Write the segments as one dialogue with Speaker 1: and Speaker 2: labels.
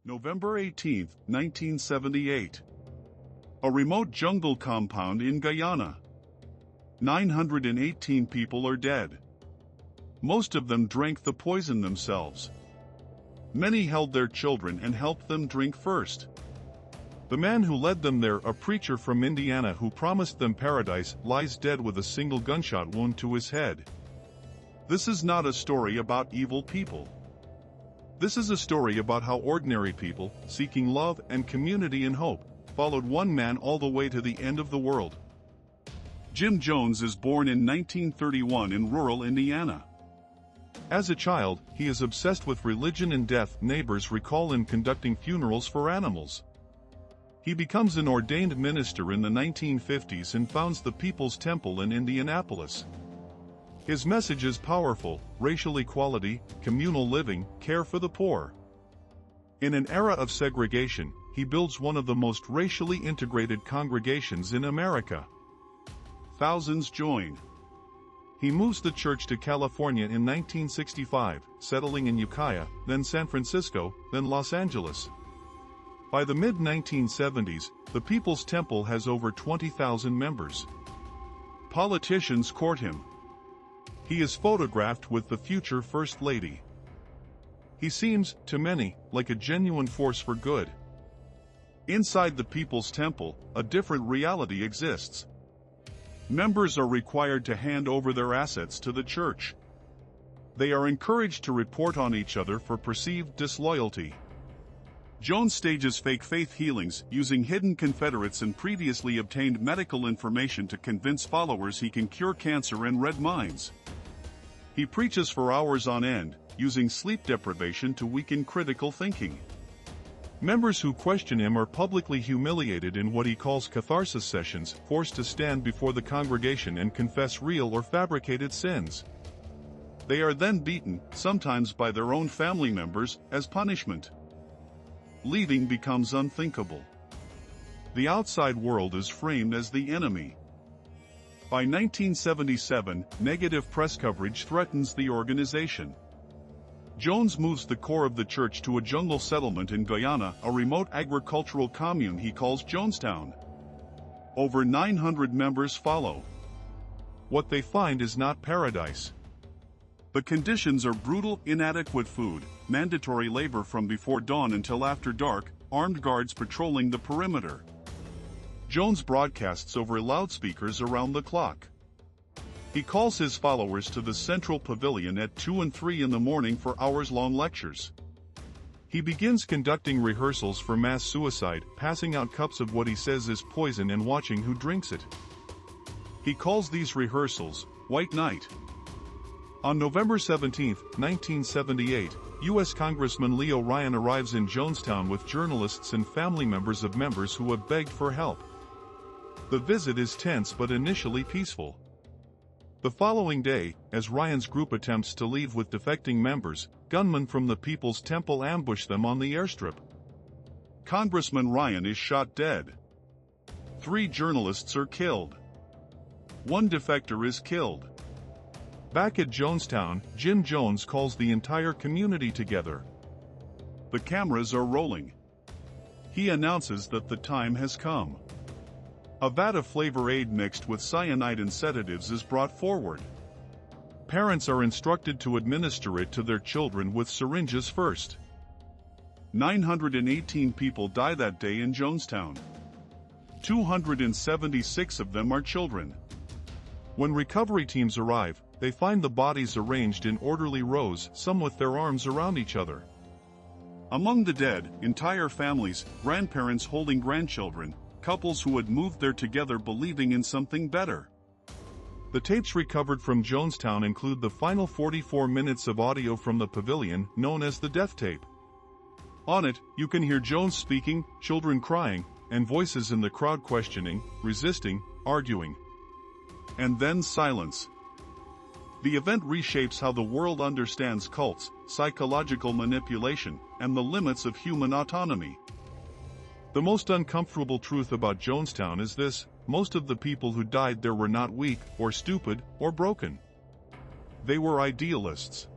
Speaker 1: November 18, 1978. A remote jungle compound in Guyana. 918 people are dead. Most of them drank the poison themselves. Many held their children and helped them drink first. The man who led them there, a preacher from Indiana who promised them paradise, lies dead with a single gunshot wound to his head. This is not a story about evil people. This is a story about how ordinary people, seeking love and community and hope, followed one man all the way to the end of the world. Jim Jones is born in 1931 in rural Indiana. As a child, he is obsessed with religion and death. Neighbors recall him conducting funerals for animals. He becomes an ordained minister in the 1950s and founds the People's Temple in Indianapolis. His message is powerful: racial equality, communal living, care for the poor. In an era of segregation, he builds one of the most racially integrated congregations in America. Thousands join. He moves the church to California in 1965, settling in Ukiah, then San Francisco, then Los Angeles. By the mid-1970s, the People's Temple has over 20,000 members. Politicians court him. He is photographed with the future First Lady. He seems, to many, like a genuine force for good. Inside the People's Temple, a different reality exists. Members are required to hand over their assets to the church. They are encouraged to report on each other for perceived disloyalty. Jones stages fake faith healings, using hidden Confederates and previously obtained medical information to convince followers he can cure cancer and red minds. He preaches for hours on end, using sleep deprivation to weaken critical thinking. Members who question him are publicly humiliated in what he calls catharsis sessions, forced to stand before the congregation and confess real or fabricated sins. They are then beaten, sometimes by their own family members, as punishment. Leaving becomes unthinkable. The outside world is framed as the enemy. By 1977, negative press coverage threatens the organization. Jones moves the core of the church to a jungle settlement in Guyana, a remote agricultural commune he calls Jonestown. Over 900 members follow. What they find is not paradise. The conditions are brutal: inadequate food, mandatory labor from before dawn until after dark, armed guards patrolling the perimeter. Jones broadcasts over loudspeakers around the clock. He calls his followers to the central pavilion at 2 and 3 in the morning for hours-long lectures. He begins conducting rehearsals for mass suicide, passing out cups of what he says is poison and watching who drinks it. He calls these rehearsals White Night. On November 17, 1978, U.S. Congressman Leo Ryan arrives in Jonestown with journalists and family members of members who have begged for help. The visit is tense but initially peaceful. The following day, as Ryan's group attempts to leave with defecting members, gunmen from the People's Temple ambush them on the airstrip. Congressman Ryan is shot dead. 3 journalists are killed. 1 defector is killed. Back at Jonestown, Jim Jones calls the entire community together. The cameras are rolling. He announces that the time has come. A vat of flavor aid mixed with cyanide and sedatives is brought forward. Parents are instructed to administer it to their children with syringes first. 918 people die that day in Jonestown. 276 of them are children. When recovery teams arrive, they find the bodies arranged in orderly rows, some with their arms around each other. Among the dead, entire families, grandparents holding grandchildren, couples who had moved there together believing in something better. The tapes recovered from Jonestown include the final 44 minutes of audio from the pavilion, known as the death tape. On it, you can hear Jones speaking, children crying, and voices in the crowd questioning, resisting, arguing. And then silence. The event reshapes how the world understands cults, psychological manipulation, and the limits of human autonomy. The most uncomfortable truth about Jonestown is this: most of the people who died there were not weak, or stupid, or broken. They were idealists.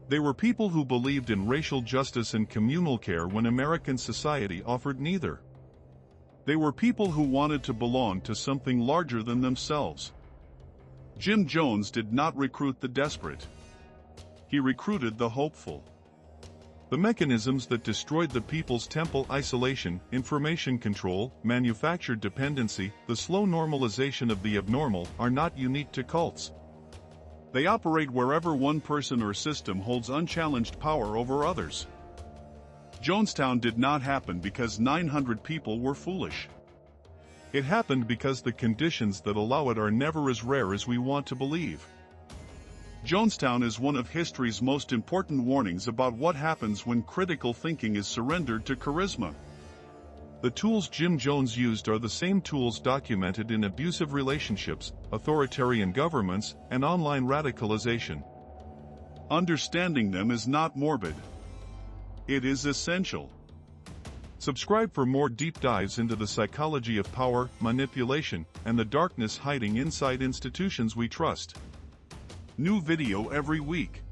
Speaker 1: They were people who believed in racial justice and communal care when American society offered neither. They were people who wanted to belong to something larger than themselves. Jim Jones did not recruit the desperate. He recruited the hopeful. The mechanisms that destroyed the People's Temple: isolation, information control, manufactured dependency, the slow normalization of the abnormal, are not unique to cults. They operate wherever one person or system holds unchallenged power over others. Jonestown did not happen because 900 people were foolish. It happened because the conditions that allow it are never as rare as we want to believe. Jonestown is one of history's most important warnings about what happens when critical thinking is surrendered to charisma. The tools Jim Jones used are the same tools documented in abusive relationships, authoritarian governments, and online radicalization. Understanding them is not morbid. It is essential. Subscribe for more deep dives into the psychology of power, manipulation, and the darkness hiding inside institutions we trust. New video every week.